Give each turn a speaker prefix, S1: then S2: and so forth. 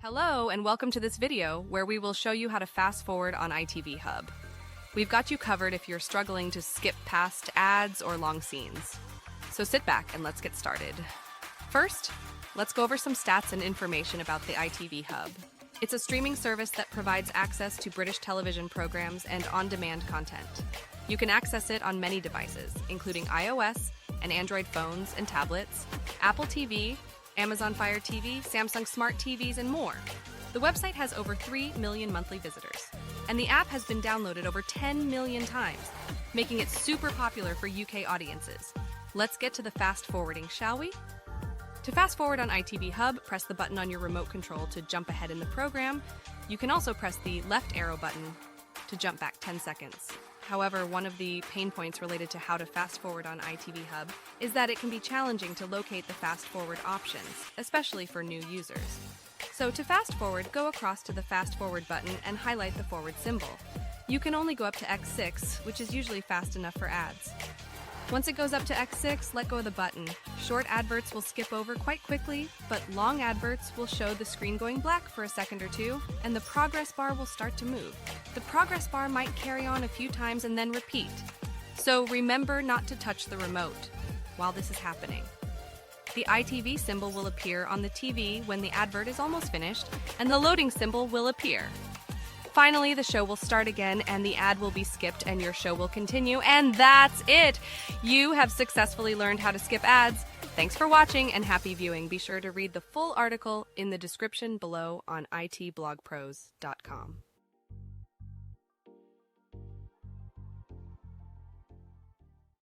S1: Hello and welcome to this video where we will show you how to fast forward on ITV Hub. We've got you covered if you're struggling to skip past ads or long scenes. So sit back and let's get started. First, let's go over some stats and information about the ITV Hub. It's a streaming service that provides access to British television programs and on-demand content. You can access it on many devices, including iOS and Android phones and tablets, Apple TV, Amazon Fire TV, Samsung Smart TVs, and more. The website has over 3 million monthly visitors, and the app has been downloaded over 10 million times, making it super popular for UK audiences. Let's get to the fast forwarding, shall we? To fast forward on ITV Hub, press the button on your remote control to jump ahead in the program. You can also press the left arrow button to jump back 10 seconds. However, one of the pain points related to how to fast forward on ITV Hub is that it can be challenging to locate the fast forward options, especially for new users. So to fast forward, go across to the fast forward button and highlight the forward symbol. You can only go up to X6, which is usually fast enough for ads. Once it goes up to X6, let go of the button. Short adverts will skip over quite quickly, but long adverts will show the screen going black for a second or two, and the progress bar will start to move. The progress bar might carry on a few times and then repeat. So remember not to touch the remote while this is happening. The ITV symbol will appear on the TV when the advert is almost finished, and the loading symbol will appear. Finally, the show will start again and the ad will be skipped and your show will continue, and that's it! You have successfully learned how to skip ads. Thanks for watching and happy viewing. Be sure to read the full article in the description below on itblogpros.com.